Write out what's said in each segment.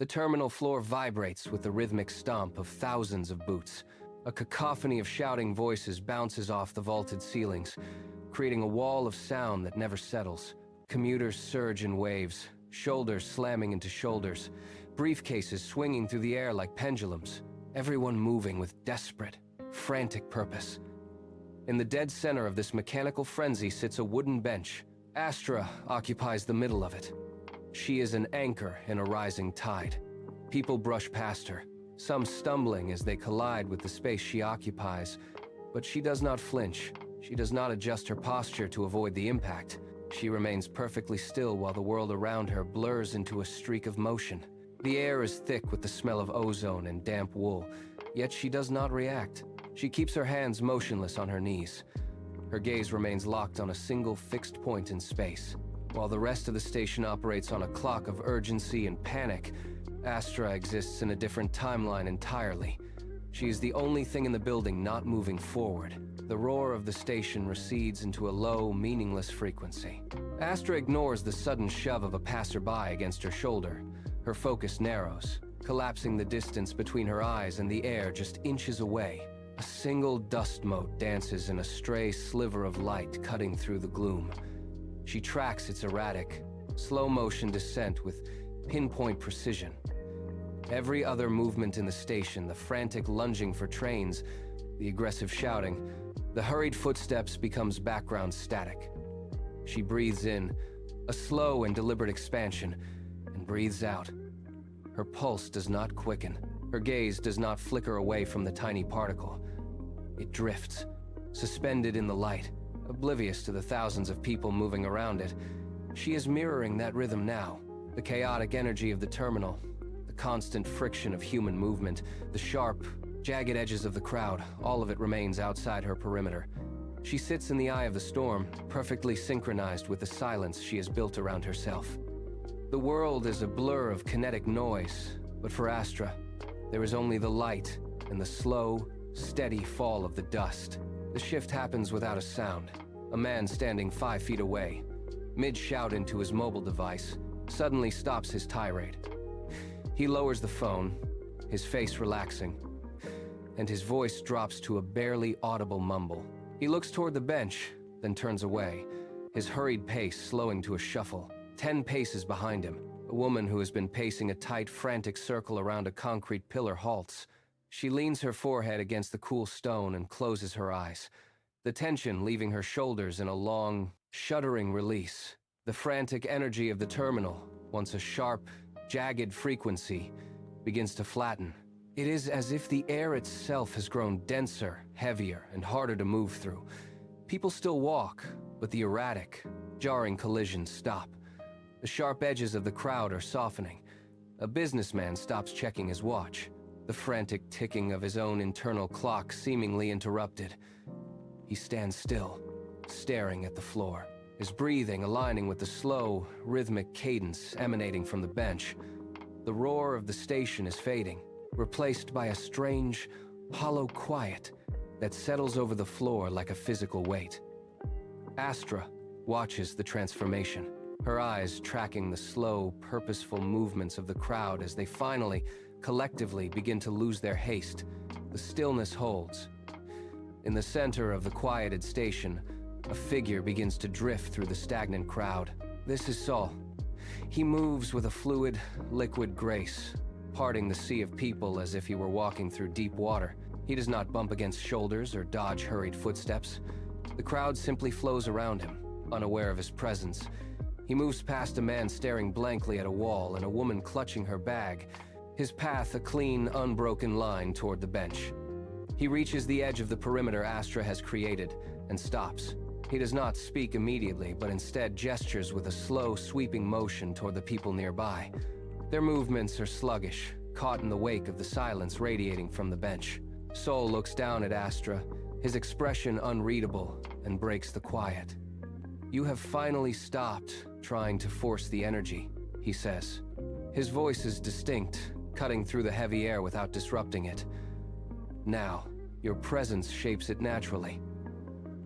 The terminal floor vibrates with the rhythmic stomp of thousands of boots. A cacophony of shouting voices bounces off the vaulted ceilings, creating a wall of sound that never settles. Commuters surge in waves, shoulders slamming into shoulders, briefcases swinging through the air like pendulums, everyone moving with desperate, frantic purpose. In the dead center of this mechanical frenzy sits a wooden bench. Astra occupies the middle of it. She is an anchor in a rising tide. People brush past her, some stumbling as they collide with the space she occupies, but she does not flinch. She does not adjust her posture to avoid the impact. She remains perfectly still while the world around her blurs into a streak of motion. The air is thick with the smell of ozone and damp wool, yet she does not react. She keeps her hands motionless on her knees. Her gaze remains locked on a single fixed point in space. While the rest of the station operates on a clock of urgency and panic, Astra exists in a different timeline entirely. She is the only thing in the building not moving forward. The roar of the station recedes into a low, meaningless frequency. Astra ignores the sudden shove of a passerby against her shoulder. Her focus narrows, collapsing the distance between her eyes and the air just inches away. A single dust mote dances in a stray sliver of light cutting through the gloom. She tracks its erratic, slow-motion descent with pinpoint precision. Every other movement in the station, the frantic lunging for trains, the aggressive shouting, the hurried footsteps becomes background static. She breathes in, a slow and deliberate expansion, and breathes out. Her pulse does not quicken. Her gaze does not flicker away from the tiny particle. It drifts, suspended in the light, oblivious to the thousands of people moving around it. She is mirroring that rhythm now. The chaotic energy of the terminal, the constant friction of human movement, the sharp, jagged edges of the crowd, all of it remains outside her perimeter. She sits in the eye of the storm, perfectly synchronized with the silence she has built around herself. The world is a blur of kinetic noise, but for Astra, there is only the light and the slow, steady fall of the dust. The shift happens without a sound. A man standing 5 feet away, mid-shout into his mobile device, suddenly stops his tirade. He lowers the phone, his face relaxing, and his voice drops to a barely audible mumble. He looks toward the bench, then turns away, his hurried pace slowing to a shuffle. 10 paces behind him, a woman who has been pacing a tight, frantic circle around a concrete pillar halts. She leans her forehead against the cool stone and closes her eyes, the tension leaving her shoulders in a long, shuddering release. The frantic energy of the terminal, once a sharp, jagged frequency, begins to flatten. It is as if the air itself has grown denser, heavier, and harder to move through. People still walk, but the erratic, jarring collisions stop. The sharp edges of the crowd are softening. A businessman stops checking his watch, the frantic ticking of his own internal clock seemingly interrupted. He stands still, staring at the floor, his breathing aligning with the slow, rhythmic cadence emanating from the bench. The roar of the station is fading, replaced by a strange, hollow quiet that settles over the floor like a physical weight. Astra watches the transformation, her eyes tracking the slow, purposeful movements of the crowd as they finally, collectively begin to lose their haste. The stillness holds. In the center of the quieted station, a figure begins to drift through the stagnant crowd. This is Saul. He moves with a fluid, liquid grace, parting the sea of people as if he were walking through deep water. He does not bump against shoulders or dodge hurried footsteps. The crowd simply flows around him, unaware of his presence. He moves past a man staring blankly at a wall and a woman clutching her bag, his path a clean, unbroken line toward the bench. He reaches the edge of the perimeter Astra has created and stops. He does not speak immediately, but instead gestures with a slow, sweeping motion toward the people nearby. Their movements are sluggish, caught in the wake of the silence radiating from the bench. Sol looks down at Astra, his expression unreadable, and breaks the quiet. "You have finally stopped trying to force the energy," he says. His voice is distinct, cutting through the heavy air without disrupting it. "Now, your presence shapes it naturally."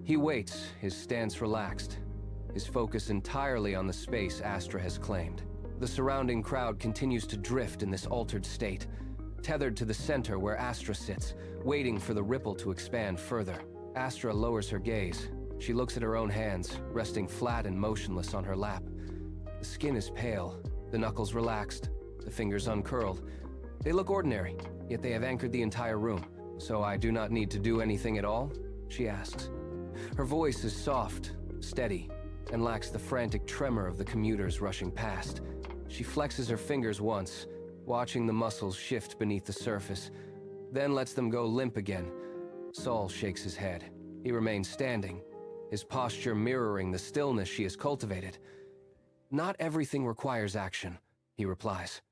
He waits, his stance relaxed, his focus entirely on the space Astra has claimed. The surrounding crowd continues to drift in this altered state, tethered to the center where Astra sits, waiting for the ripple to expand further. Astra lowers her gaze. She looks at her own hands, resting flat and motionless on her lap. The skin is pale, the knuckles relaxed, the fingers uncurled. They look ordinary, yet they have anchored the entire room. "So I do not need to do anything at all?" she asks. Her voice is soft, steady, and lacks the frantic tremor of the commuters rushing past. She flexes her fingers once, watching the muscles shift beneath the surface, then lets them go limp again. Saul shakes his head. He remains standing, his posture mirroring the stillness she has cultivated. "Not everything requires action," he replies.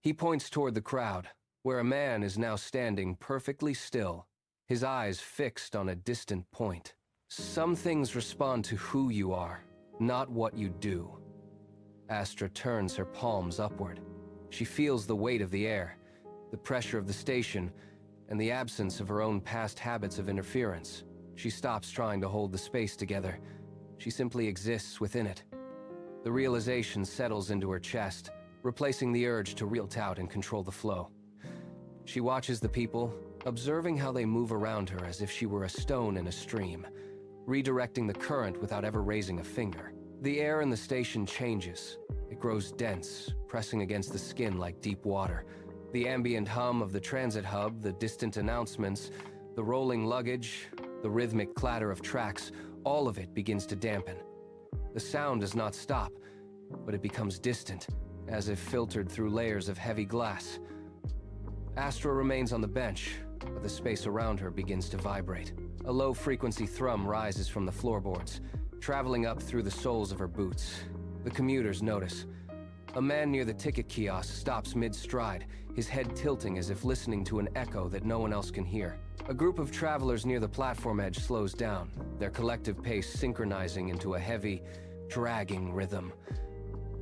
He points toward the crowd, where a man is now standing perfectly still, his eyes fixed on a distant point. "Some things respond to who you are, not what you do." Astra turns her palms upward. She feels the weight of the air, the pressure of the station, and the absence of her own past habits of interference. She stops trying to hold the space together. She simply exists within it. The realization settles into her chest, replacing the urge to reel out and control the flow. She watches the people, observing how they move around her as if she were a stone in a stream, redirecting the current without ever raising a finger. The air in the station changes. It grows dense, pressing against the skin like deep water. The ambient hum of the transit hub, the distant announcements, the rolling luggage, the rhythmic clatter of tracks, all of it begins to dampen. The sound does not stop, but it becomes distant, as if filtered through layers of heavy glass. Astra remains on the bench, but the space around her begins to vibrate. A low-frequency thrum rises from the floorboards, traveling up through the soles of her boots. The commuters notice. A man near the ticket kiosk stops mid-stride, his head tilting as if listening to an echo that no one else can hear. A group of travelers near the platform edge slows down, their collective pace synchronizing into a heavy, dragging rhythm.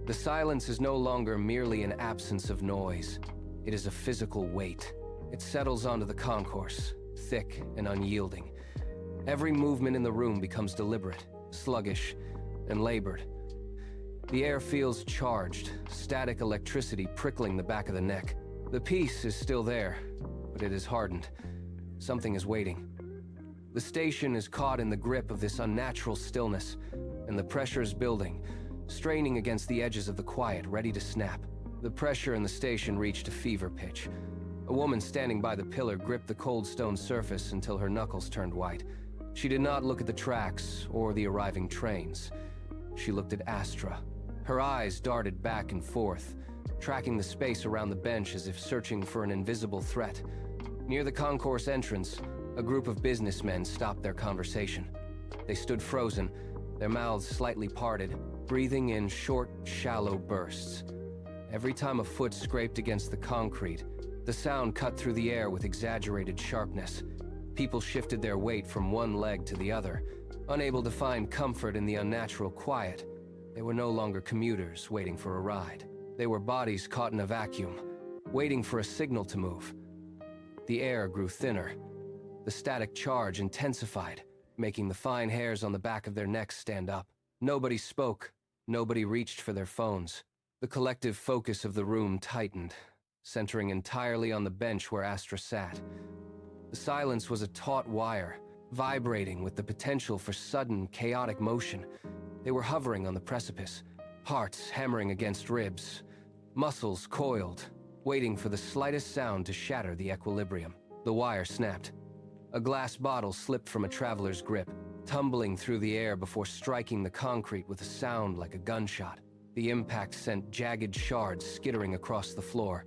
The silence is no longer merely an absence of noise. It is a physical weight. It settles onto the concourse, thick and unyielding. Every movement in the room becomes deliberate, sluggish, and labored. The air feels charged, static electricity prickling the back of the neck. The peace is still there, but it is hardened. Something is waiting. The station is caught in the grip of this unnatural stillness, and the pressure is building, straining against the edges of the quiet, ready to snap. The pressure in the station reached a fever pitch. A woman standing by the pillar gripped the cold stone surface until her knuckles turned white. She did not look at the tracks or the arriving trains. She looked at Astra. Her eyes darted back and forth, tracking the space around the bench as if searching for an invisible threat. Near the concourse entrance, a group of businessmen stopped their conversation. They stood frozen, their mouths slightly parted, breathing in short, shallow bursts. Every time a foot scraped against the concrete, the sound cut through the air with exaggerated sharpness. People shifted their weight from one leg to the other, unable to find comfort in the unnatural quiet. They were no longer commuters waiting for a ride. They were bodies caught in a vacuum, waiting for a signal to move. The air grew thinner. The static charge intensified, making the fine hairs on the back of their necks stand up. Nobody spoke. Nobody reached for their phones. The collective focus of the room tightened, centering entirely on the bench where Astra sat. The silence was a taut wire, vibrating with the potential for sudden, chaotic motion. They were hovering on the precipice, hearts hammering against ribs, muscles coiled, waiting for the slightest sound to shatter the equilibrium. The wire snapped. A glass bottle slipped from a traveler's grip, tumbling through the air before striking the concrete with a sound like a gunshot. The impact sent jagged shards skittering across the floor.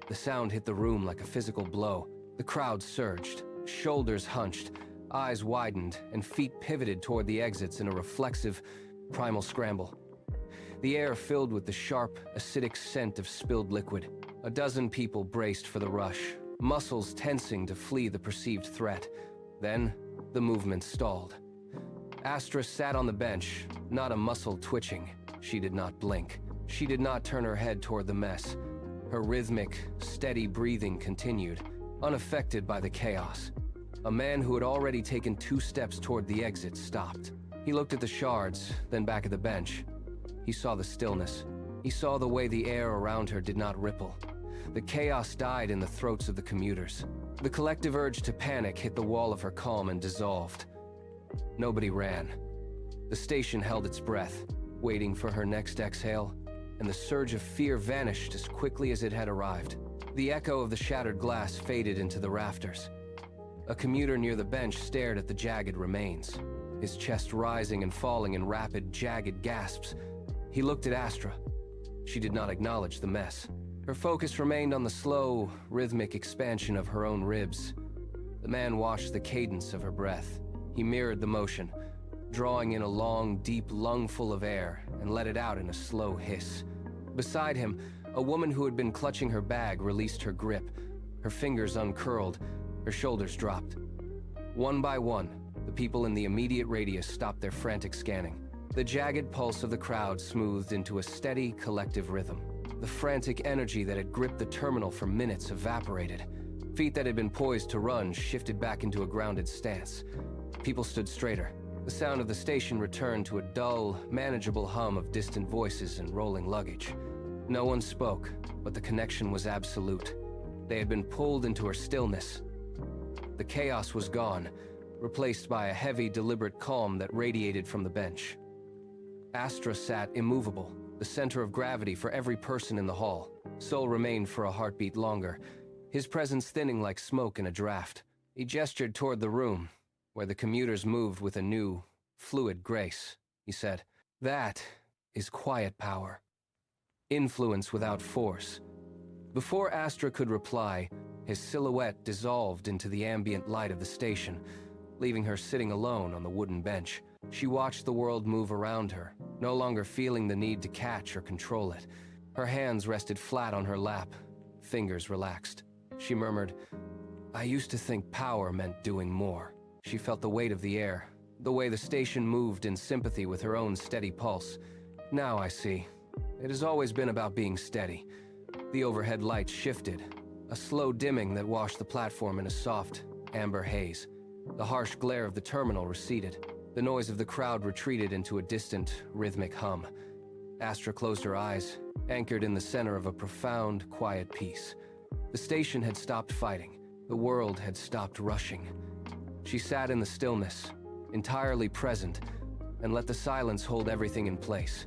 The sound hit the room like a physical blow. The crowd surged, shoulders hunched, eyes widened, and feet pivoted toward the exits in a reflexive, primal scramble. The air filled with the sharp, acidic scent of spilled liquid. A dozen people braced for the rush, muscles tensing to flee the perceived threat. Then, the movement stalled. Astra sat on the bench, not a muscle twitching. She did not blink. She did not turn her head toward the mess. Her rhythmic, steady breathing continued, unaffected by the chaos. A man who had already taken 2 steps toward the exit stopped. He looked at the shards, then back at the bench. He saw the stillness. He saw the way the air around her did not ripple. The chaos died in the throats of the commuters. The collective urge to panic hit the wall of her calm and dissolved. Nobody ran. The station held its breath, waiting for her next exhale, and the surge of fear vanished as quickly as it had arrived. The echo of the shattered glass faded into the rafters. A commuter near the bench stared at the jagged remains, his chest rising and falling in rapid, jagged gasps. He looked at Astra. She did not acknowledge the mess. Her focus remained on the slow, rhythmic expansion of her own ribs. The man watched the cadence of her breath. He mirrored the motion, drawing in a long, deep lungful of air and let it out in a slow hiss. Beside him, a woman who had been clutching her bag released her grip. Her fingers uncurled, her shoulders dropped. One by one, the people in the immediate radius stopped their frantic scanning. The jagged pulse of the crowd smoothed into a steady, collective rhythm. The frantic energy that had gripped the terminal for minutes evaporated. Feet that had been poised to run shifted back into a grounded stance. People stood straighter. The sound of the station returned to a dull, manageable hum of distant voices and rolling luggage. No one spoke, but the connection was absolute. They had been pulled into her stillness. The chaos was gone, replaced by a heavy, deliberate calm that radiated from the bench. Astra sat immovable, the center of gravity for every person in the hall. Sol remained for a heartbeat longer, his presence thinning like smoke in a draft. He gestured toward the room, where the commuters moved with a new, fluid grace. He said, "That is quiet power. Influence without force." Before Astra could reply, his silhouette dissolved into the ambient light of the station, leaving her sitting alone on the wooden bench. She watched the world move around her, no longer feeling the need to catch or control it. Her hands rested flat on her lap, fingers relaxed. She murmured, "I used to think power meant doing more." She felt the weight of the air, the way the station moved in sympathy with her own steady pulse. "Now I see. It has always been about being steady." The overhead lights shifted, a slow dimming that washed the platform in a soft, amber haze. The harsh glare of the terminal receded. The noise of the crowd retreated into a distant, rhythmic hum. Astra closed her eyes, anchored in the center of a profound, quiet peace. The station had stopped fighting. The world had stopped rushing. She sat in the stillness, entirely present, and let the silence hold everything in place.